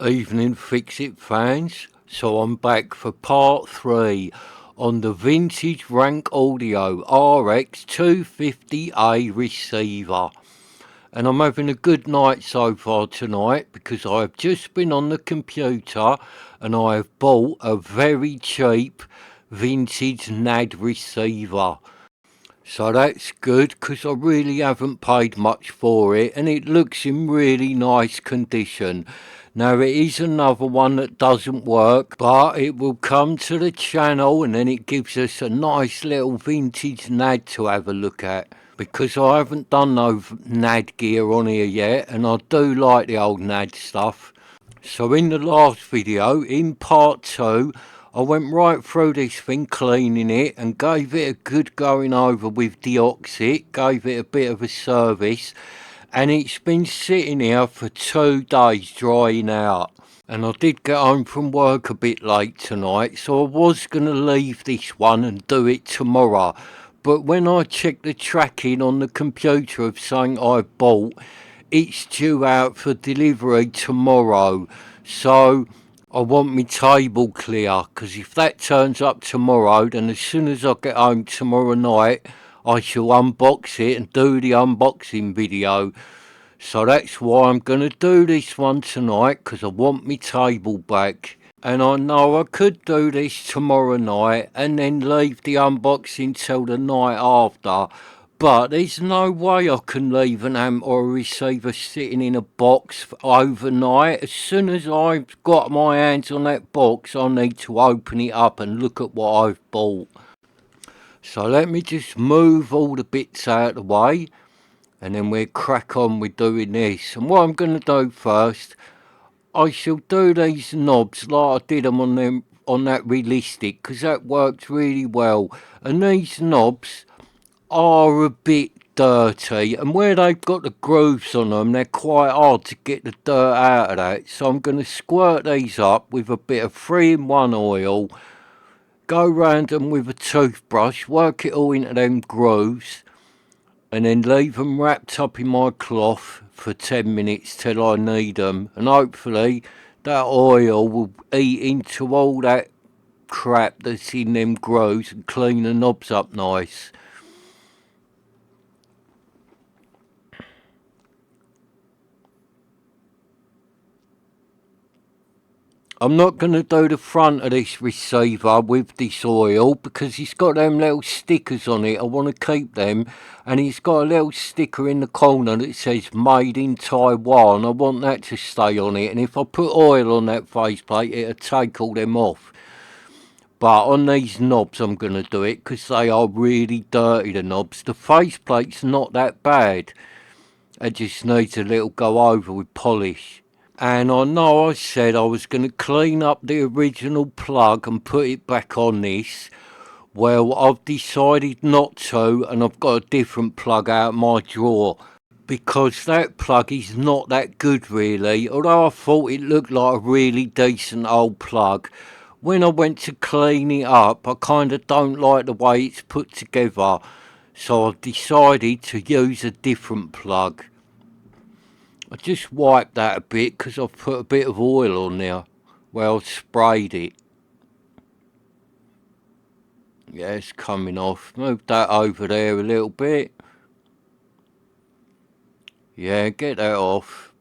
Evening Fix-It fans, so I'm back for part 3 on the vintage Rank Audio RX-250A receiver. And I'm having a good night so far tonight because I've just been on the computer and I have bought a very cheap vintage NAD receiver. So that's good because I really haven't paid much for it and it looks in really nice condition. Now it is another one that doesn't work, but it will come to the channel and then it gives us a nice little vintage NAD to have a look at. Because I haven't done no NAD gear on here yet and I do like the old NAD stuff. So in the last video, in part 2, I went right through this thing, cleaning it and gave it a good going over with deoxit, gave it a bit of a service, and it's been sitting here for 2 days drying out. And I did get home from work a bit late tonight, so I was going to leave this one and do it tomorrow. But when I checked the tracking on the computer of something I bought, it's due out for delivery tomorrow. So I want my table clear, because if that turns up tomorrow, then as soon as I get home tomorrow night, I shall unbox it and do the unboxing video. So that's why I'm going to do this one tonight, because I want my table back. And I know I could do this tomorrow night and then leave the unboxing till the night after. But there's no way I can leave an amp or a receiver sitting in a box overnight. As soon as I've got my hands on that box, I need to open it up and look at what I've bought. So let me just move all the bits out of the way and then we'll crack on with doing this. And what I'm going to do first, I shall do these knobs like I did them on that realistic, because that worked really well. And these knobs are a bit dirty, and where they've got the grooves on them, they're quite hard to get the dirt out of that. So I'm going to squirt these up with a bit of 3-in-1 oil, go round them with a toothbrush, work it all into them grooves, and then leave them wrapped up in my cloth for 10 minutes till I need them. And hopefully that oil will eat into all that crap that's in them grooves and clean the knobs up nice. I'm not going to do the front of this receiver with this oil because it's got them little stickers on it. I want to keep them, and it's got a little sticker in the corner that says made in Taiwan. I want that to stay on it, and if I put oil on that faceplate it'll take all them off. But on these knobs I'm going to do it because they are really dirty, the knobs. The faceplate's not that bad, it just needs a little go over with polish. And I know I said I was going to clean up the original plug and put it back on this. Well, I've decided not to, and I've got a different plug out of my drawer. Because that plug is not that good really. Although I thought it looked like a really decent old plug, when I went to clean it up, I kind of don't like the way it's put together. So I've decided to use a different plug. I just wiped that a bit because I've put a bit of oil on there. Well, I've sprayed it. Yeah, it's coming off. Move that over there a little bit. Yeah, get that off.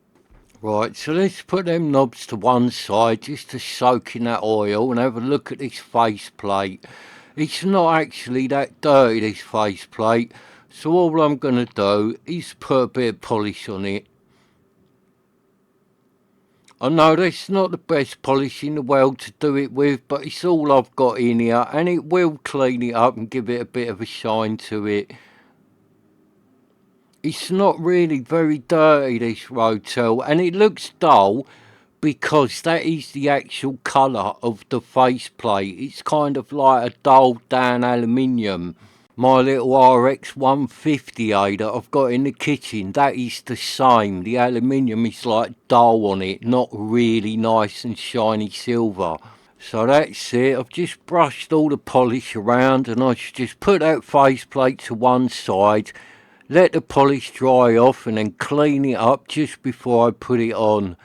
Right, so let's put them knobs to one side just to soak in that oil and have a look at this faceplate. It's not actually that dirty, this faceplate. So all I'm going to do is put a bit of polish on it. I know that's not the best polish in the world to do it with, but it's all I've got in here, and it will clean it up and give it a bit of a shine to it. It's not really very dirty, this Rotel, and it looks dull because that is the actual colour of the faceplate. It's kind of like a dulled down aluminium. My little RX-250A that I've got in the kitchen, that is the same. The aluminium is like dull on it, not really nice and shiny silver. So that's it. I've just brushed all the polish around, and I should just put that faceplate to one side, let the polish dry off, and then clean it up just before I put it on.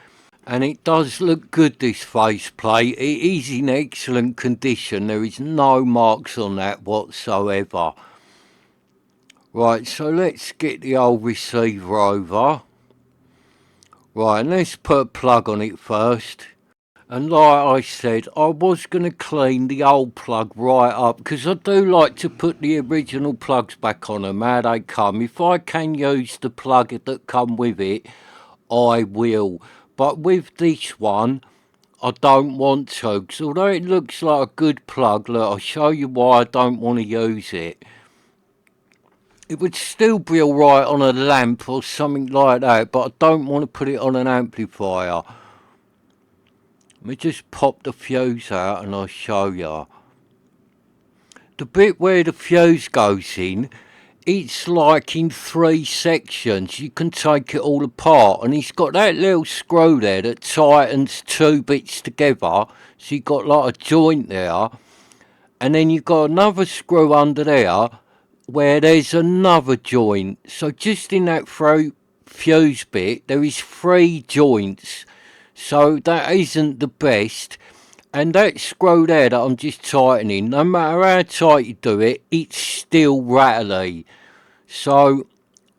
And it does look good, this faceplate. It is in excellent condition. There is no marks on that whatsoever. Right, so let's get the old receiver over. Right, and let's put a plug on it first. And like I said, I was going to clean the old plug right up, because I do like to put the original plugs back on them, how they come. If I can use the plug that come with it, I will. But with this one, I don't want to, because although it looks like a good plug, look, I'll show you why I don't want to use it. It would still be alright on a lamp or something like that, but I don't want to put it on an amplifier. Let me just pop the fuse out and I'll show you. The bit where the fuse goes in, it's like in 3 sections. You can take it all apart, and it's got that little screw there that tightens 2 bits together. So you've got like a joint there, and then you've got another screw under there where there's another joint. So just in that fuse bit, there is 3 joints. So that isn't the best. And that screw there that I'm just tightening, no matter how tight you do it, it's still rattly. So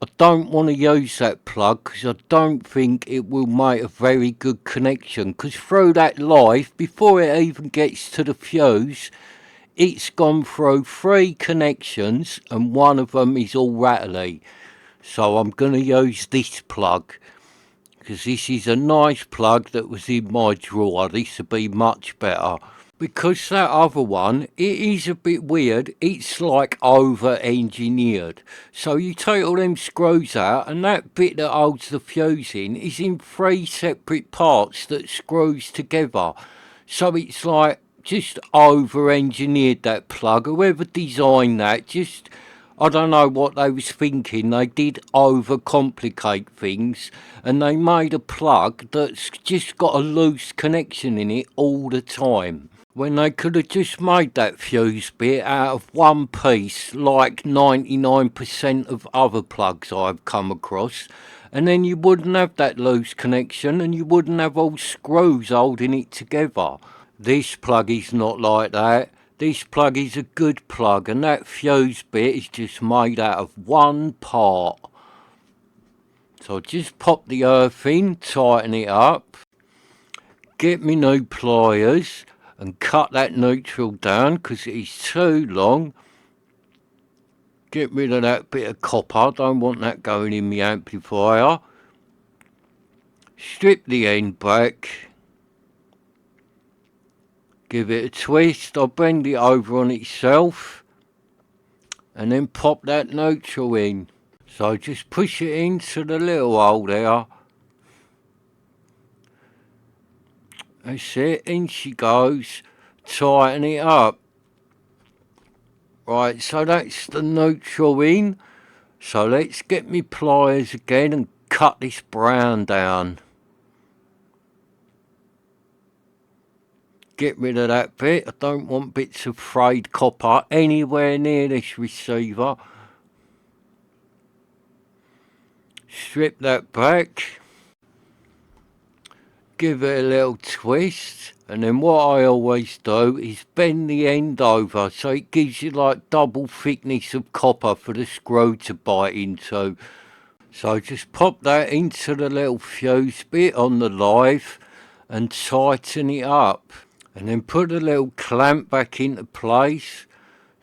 I don't want to use that plug, because I don't think it will make a very good connection. Because through that life, before it even gets to the fuse, it's gone through 3 connections and one of them is all rattly. So I'm going to use this plug, because this is a nice plug that was in my drawer. This would be much better. Because that other one, it is a bit weird. It's like over-engineered. So you take all them screws out, and that bit that holds the fuse in is in 3 separate parts that screws together. So it's like just over-engineered, that plug. Whoever designed that, just, I don't know what they was thinking. They did overcomplicate things, and they made a plug that's just got a loose connection in it all the time, when they could have just made that fuse bit out of one piece, like 99% of other plugs I've come across, and then you wouldn't have that loose connection, and you wouldn't have all screws holding it together. This plug is not like that. This plug is a good plug, and that fuse bit is just made out of one part. So just pop the earth in, tighten it up, get me new pliers and cut that neutral down, because it is too long. Get rid of that bit of copper, don't want that going in the amplifier. Strip the end back, give it a twist. I'll bend it over on itself and then pop that neutral in. So just push it into the little hole there. That's it, in she goes. Tighten it up. Right, so that's the neutral in. So let's get me pliers again and cut this brown down. Get rid of that bit. I don't want bits of frayed copper anywhere near this receiver. Strip that back. Give it a little twist, and then what I always do is bend the end over so it gives you like double thickness of copper for the screw to bite into. So just pop that into the little fuse bit on the live and tighten it up, and then put a little clamp back into place.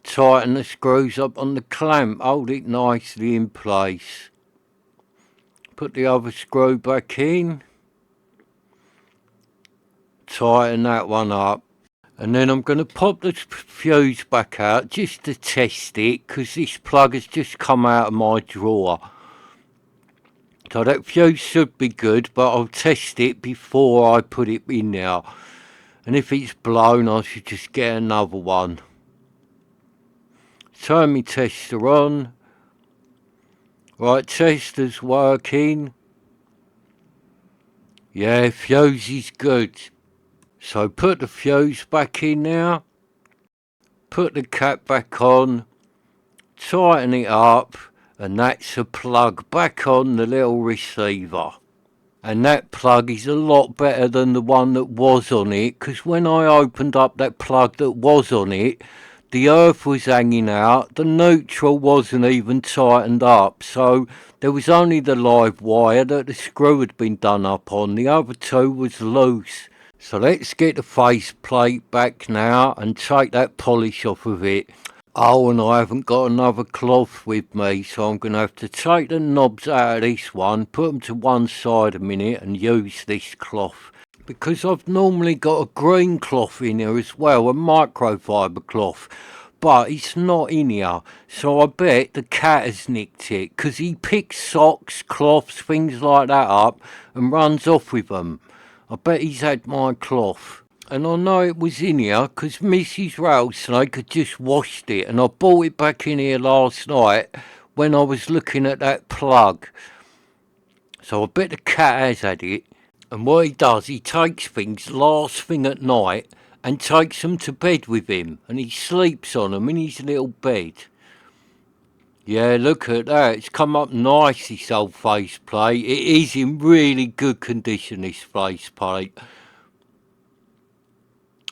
Tighten the screws up on the clamp, hold it nicely in place. Put the other screw back in. Tighten that one up, and then I'm going to pop the fuse back out just to test it, because this plug has just come out of my drawer. So that fuse should be good, but I'll test it before I put it in now, and if it's blown I should just get another one. Turn my tester on. Right, tester's working. Yeah, fuse is good. So put the fuse back in now, put the cap back on, tighten it up, and that's the plug back on the little receiver. And that plug is a lot better than the one that was on it, because when I opened up that plug that was on it, the earth was hanging out, the neutral wasn't even tightened up, so there was only the live wire that the screw had been done up on, the other two was loose. So let's get the faceplate back now and take that polish off of it. Oh, and I haven't got another cloth with me, so I'm going to have to take the knobs out of this one, put them to one side a minute and use this cloth. Because I've normally got a green cloth in here as well, a microfiber cloth, but it's not in here, so I bet the cat has nicked it, because he picks socks, cloths, things like that up and runs off with them. I bet he's had my cloth. And I know it was in here because Mrs. Rattlesnake had just washed it, and I brought it back in here last night when I was looking at that plug. So I bet the cat has had it. And what he does, he takes things last thing at night and takes them to bed with him, and he sleeps on them in his little bed. Yeah, look at that. It's come up nice, this old faceplate. It is in really good condition, this faceplate.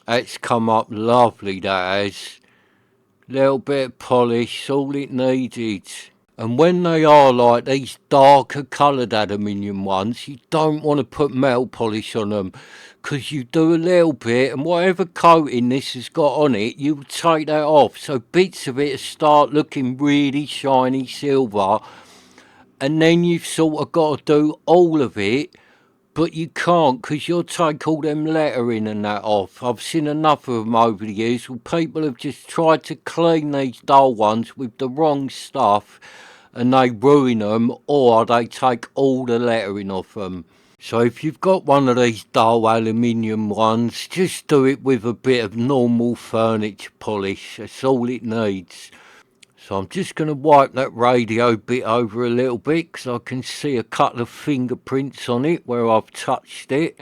It's come up lovely, that has. Little bit of polish, all it needed. And when they are like these darker coloured aluminium ones, you don't want to put metal polish on them, because you do a little bit, and whatever coating this has got on it, you'll take that off. So bits of it start looking really shiny silver, and then you've sort of got to do all of it. But you can't, because you'll take all them lettering and that off. I've seen enough of them over the years where people have just tried to clean these dull ones with the wrong stuff and they ruin them, or they take all the lettering off them. So if you've got one of these dull aluminium ones, just do it with a bit of normal furniture polish. That's all it needs. So I'm just going to wipe that radio bit over a little bit, because I can see a couple of fingerprints on it where I've touched it.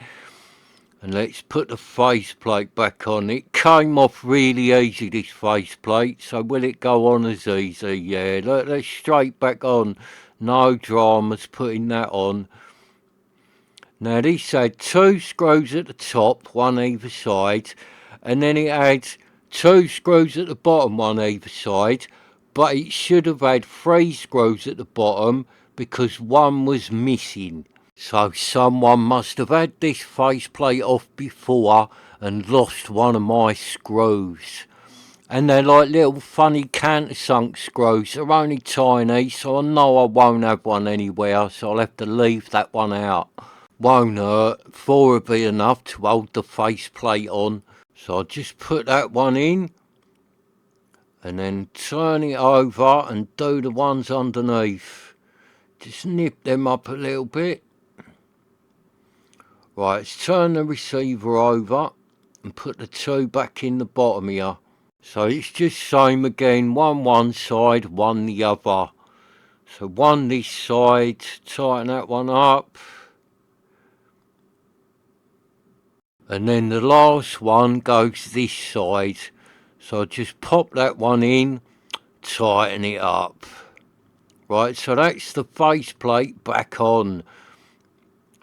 And let's put the faceplate back on. It came off really easy, this faceplate, so will it go on as easy? Yeah, look, that's straight back on. No dramas putting that on. Now this had two screws at the top, one either side, and then it had two screws at the bottom, one either side, but it should have had three screws at the bottom because one was missing. So someone must have had this faceplate off before and lost one of my screws. And they're like little funny countersunk screws. They're only tiny, so I know I won't have one anywhere, so I'll have to leave that one out. Won't hurt, 4 will be enough to hold the faceplate on. So I'll just put that one in and then turn it over and do the ones underneath. Just nip them up a little bit. Right, let's turn the receiver over and put the two back in the bottom here. So it's just same again, one side, one the other. So one this side, tighten that one up. And then the last one goes this side. So just pop that one in, tighten it up. Right, so that's the faceplate back on.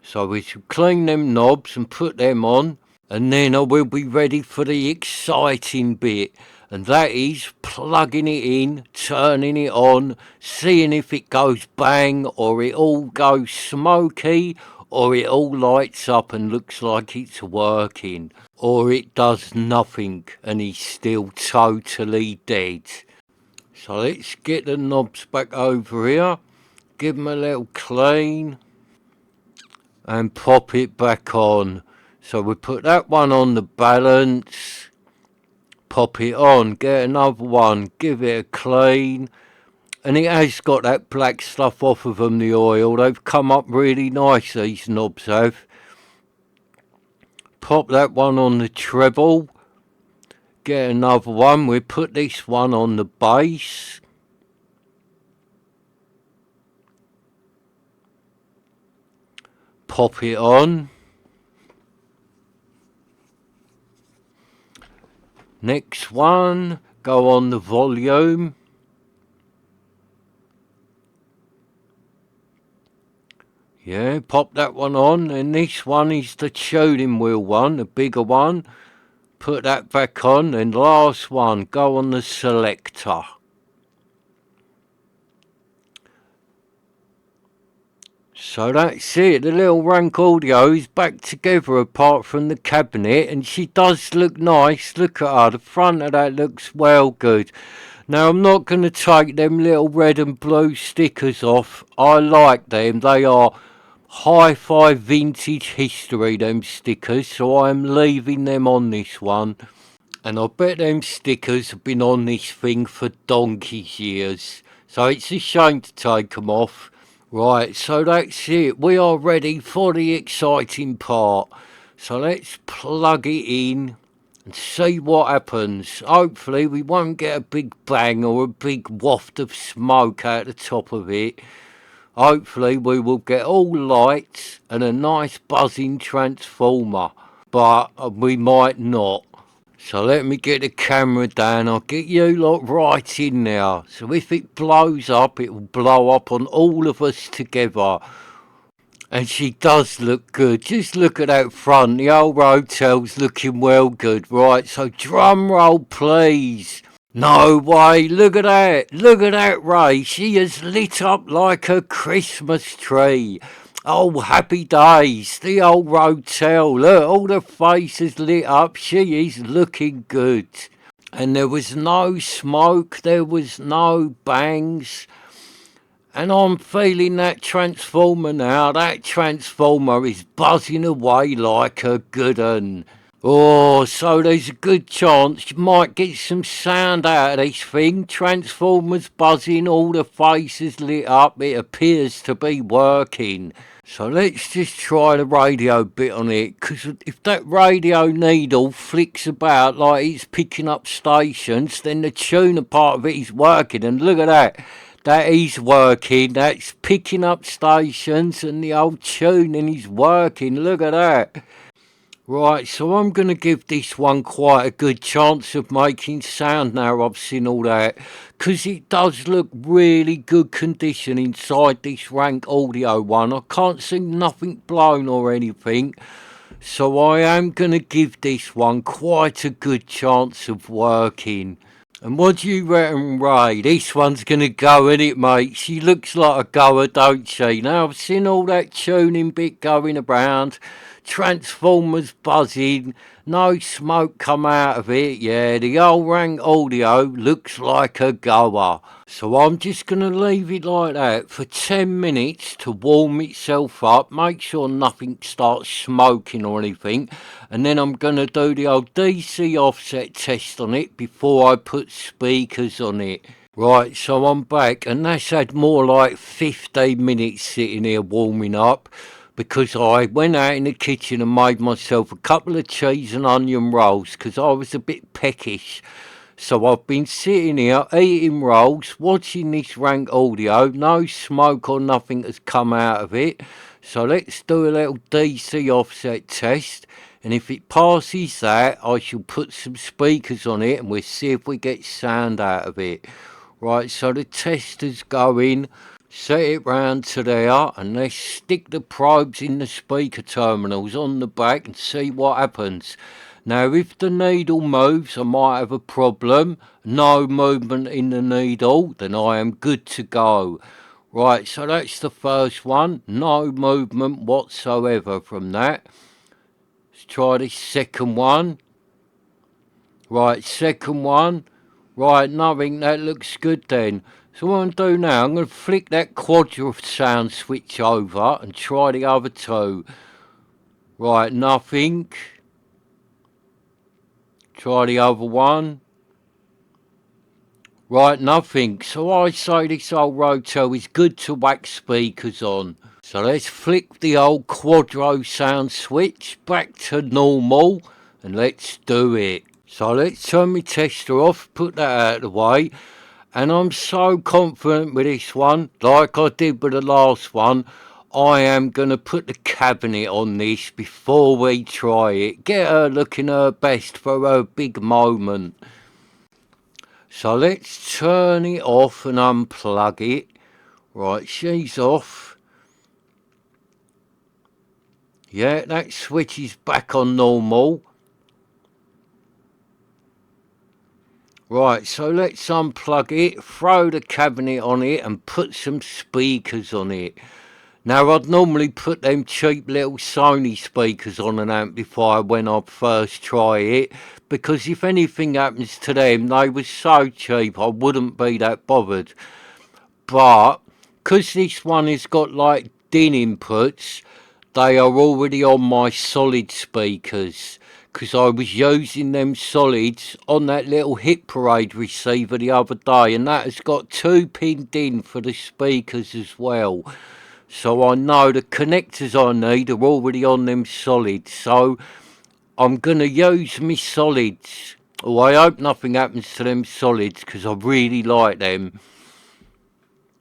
So we should clean them knobs and put them on, and then I will be ready for the exciting bit, and that is plugging it in, turning it on, seeing if it goes bang, or it all goes smoky, or it all lights up and looks like it's working, or it does nothing and is still totally dead. So let's get the knobs back over here, give them a little clean and pop it back on. So we put that one on the balance, pop it on, get another one, give it a clean, and it has got that black stuff off of them, the oil. They've come up really nice, these knobs have. Pop that one on the treble, get another one, we put this one on the bass. Pop it on. Next one, go on the volume. Yeah, pop that one on, and this one is the tuning wheel one, the bigger one. Put that back on, and last one, go on the selector. So that's it, the little rank audio is back together apart from the cabinet, and she does look nice. Look at her, the front of that looks well good. Now I'm not going to take them little red and blue stickers off. I like them, they are Hi-Fi vintage history, them stickers, so I'm leaving them on this one. And I bet them stickers have been on this thing for donkey's years, so it's a shame to take them off. Right, so that's it. We are ready for the exciting part. So let's plug it in and see what happens. Hopefully we won't get a big bang or a big waft of smoke out the top of it. Hopefully we will get all lights and a nice buzzing transformer, but we might not. So let me get the camera down, I'll get you lot right in now. So if it blows up, it will blow up on all of us together. And she does look good, just look at that front, the old Rotel's looking well good. Right, so drum roll please. No way, look at that Ray, she is lit up like a Christmas tree. Oh, happy days, the old Rotel, look, all the faces lit up, she is looking good. And there was no smoke, there was no bangs. And I'm feeling that transformer now, that transformer is buzzing away like a good un. Oh, so there's a good chance you might get some sound out of this thing. Transformers buzzing, all the faces lit up, it appears to be working. So let's just try the radio bit on it, because if that radio needle flicks about like it's picking up stations, then the tuner part of it is working, and look at that. That is working, that's picking up stations, and the old tuning is working, look at that. Right, so I'm going to give this one quite a good chance of making sound now I've seen all that, because it does look really good condition inside this rank audio one. I can't see nothing blown or anything, so I am going to give this one quite a good chance of working. And what do you reckon, Ray? This one's going to go, innit, mate? She looks like a goer, don't she? Now, I've seen all that tuning bit going around, transformers buzzing, no smoke come out of it. Yeah, the old rank audio looks like a goer. So I'm just going to leave it like that for 10 minutes to warm itself up, make sure nothing starts smoking or anything, and then I'm going to do the old DC offset test on it before I put speakers on it. Right, so I'm back, and that's had more like 15 minutes sitting here warming up, because I went out in the kitchen and made myself a couple of cheese and onion rolls, because I was a bit peckish. So I've been sitting here eating rolls, watching this rank audio, no smoke or nothing has come out of it. So let's do a little DC offset test, and if it passes that, I shall put some speakers on it and we'll see if we get sound out of it. Right, so the tester's going, set it round to there, and let's stick the probes in the speaker terminals on the back and see what happens. Now, if the needle moves, I might have a problem. No movement in the needle, then I am good to go. Right, so that's the first one. No movement whatsoever from that. Let's try this second one. Right, second one. Right, nothing. That looks good then. So what I'm going to do now, I'm going to flick that quadra sound switch over and try the other two. Right, nothing. Try the other one. Right, nothing. So I say this old Rotel is good to whack speakers on. So let's flick the old quadro sound switch back to normal and let's do it. So let's turn my tester off, put that out of the way. And I'm so confident with this one, like I did with the last one, I am going to put the cabinet on this before we try it. Get her looking her best for her big moment. So let's turn it off and unplug it. Right, she's off. Yeah, that switch is back on normal. Right, so let's unplug it, throw the cabinet on it and put some speakers on it. Now, I'd normally put them cheap little Sony speakers on an amplifier when I first try it, because if anything happens to them, they were so cheap I wouldn't be that bothered. But, because this one has got like DIN inputs, they are already on my solid speakers, because I was using them solids on that little Hit Parade receiver the other day, and that has got 2-pin DIN for the speakers as well. So I know the connectors I need are already on them solids. So I'm going to use my solids. Oh, I hope nothing happens to them solids because I really like them.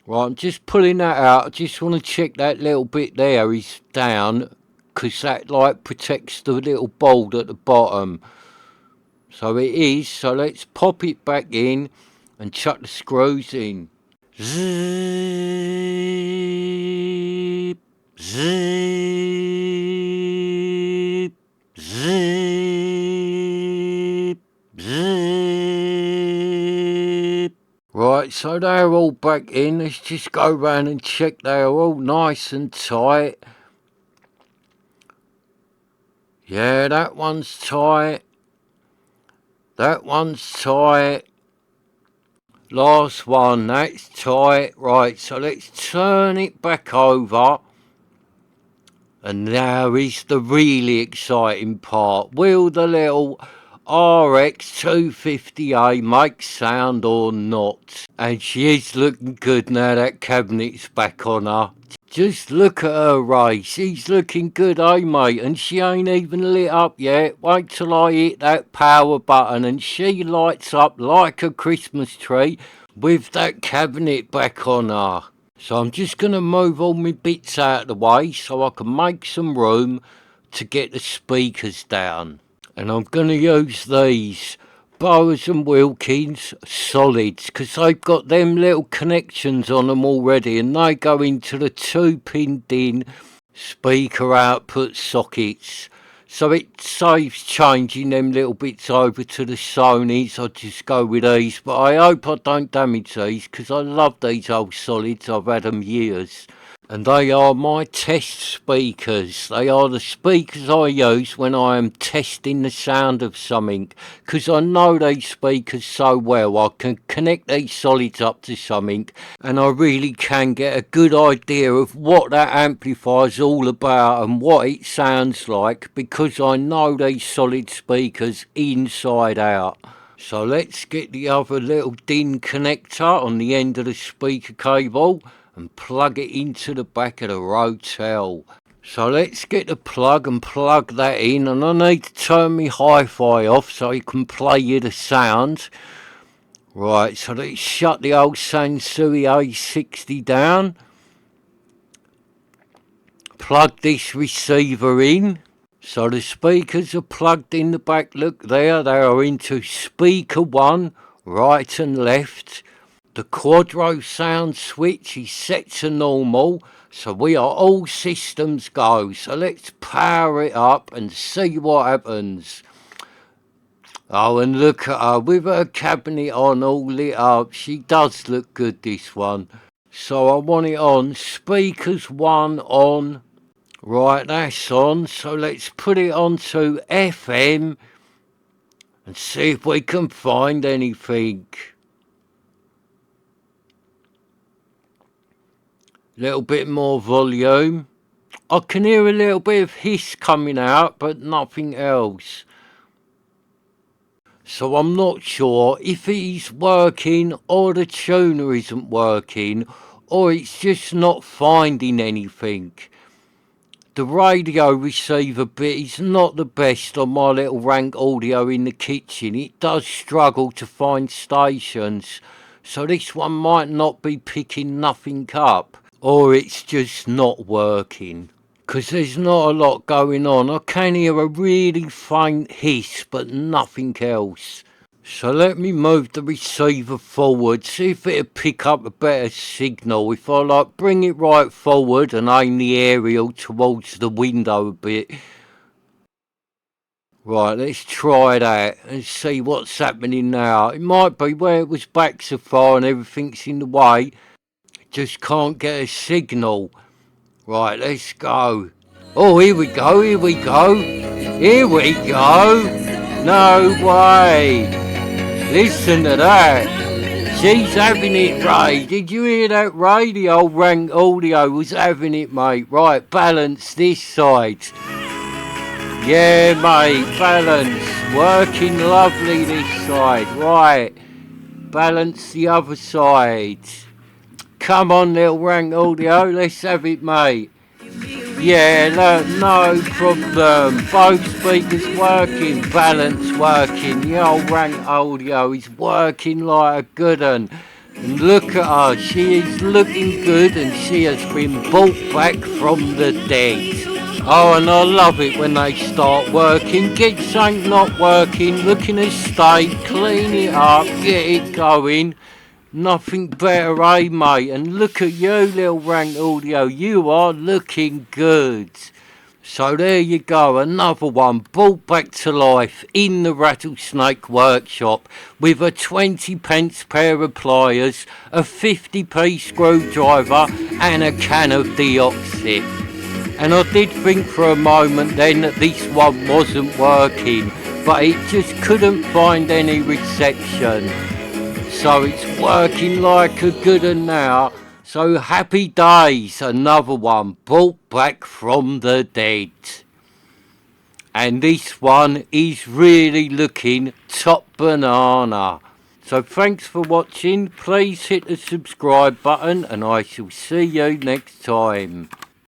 Right, I'm just pulling that out. I just want to check that little bit there is down, because that like protects the little bolt at the bottom. So it is. So let's pop it back in and chuck the screws in. Zip, zip, zip, zip. Right, so they're all back in. Let's just go round and check they're all nice and tight. Yeah, that one's tight. That one's tight. Last one, that's tight. Right, so let's turn it back over. And now is the really exciting part. Will the little RX-250A make sound or not? And she is looking good now that cabinet's back on her. Just look at her, Ray. She's looking good, eh, mate? And she ain't even lit up yet. Wait till I hit that power button and she lights up like a Christmas tree with that cabinet back on her. So I'm just going to move all my bits out of the way so I can make some room to get the speakers down. And I'm going to use these Bowers and Wilkins solids, because they've got them little connections on them already, and they go into the 2-pin DIN speaker output sockets. So it saves changing them little bits over to the Sonys. I just go with these, but I hope I don't damage these, because I love these old solids. I've had them years. And they are my test speakers. They are the speakers I use when I am testing the sound of something. Because I know these speakers so well. I can connect these solids up to something. And I really can get a good idea of what that amplifier is all about and what it sounds like. Because I know these solid speakers inside out. So let's get the other little DIN connector on the end of the speaker cable and plug it into the back of the Rotel. So let's get the plug and plug that in, and I need to turn my Hifi off so you can play you the sound. Right, so let's shut the old Sansui A60 down. Plug this receiver in. So the speakers are plugged in the back, look there, they are into speaker 1, right and left. The Quadro sound switch is set to normal, so we are all systems go. So let's power it up and see what happens. Oh, and look at her with her cabinet on all lit up. She does look good, this one. So I want it on. Speakers 1 on. Right, that's on. So let's put it onto FM and see if we can find anything. Little bit more volume. I can hear a little bit of hiss coming out, but nothing else. So I'm not sure if it is working or the tuner isn't working or it's just not finding anything. The radio receiver bit is not the best on my little rank audio in the kitchen. It does struggle to find stations, so this one might not be picking nothing up. Or it's just not working. Because there's not a lot going on. I can hear a really faint hiss, but nothing else. So let me move the receiver forward, see if it'll pick up a better signal. If I like bring it right forward and aim the aerial towards the window a bit. Right, let's try that and see what's happening now. It might be where it was back so far and everything's in the way. Just can't get a signal. Right, let's go. Oh, here we go, here we go. Here we go. No way. Listen to that. She's having it, Ray. Did you hear that, Ray? The old rank audio was having it, mate. Right, balance this side. Yeah, mate, balance. Working lovely this side. Right, balance the other side. Come on, little rank audio, let's have it, mate. Yeah, no problem. Both speakers working, balance working. The old rank audio is working like a good un. And look at her, she is looking good and she has been brought back from the dead. Oh, and I love it when they start working. Get something not working, look in a state, clean it up, get it going. Nothing better, eh, mate? And look at you, little rank audio. You are looking good. So there you go, another one brought back to life in the Rattlesnake workshop with a 20p pair of pliers, a 50p screwdriver and a can of deoxit. And I did think for a moment then that this one wasn't working, but it just couldn't find any reception. So it's working like a good un now. So happy days, another one brought back from the dead. And this one is really looking top banana. So thanks for watching, please hit the subscribe button and I shall see you next time.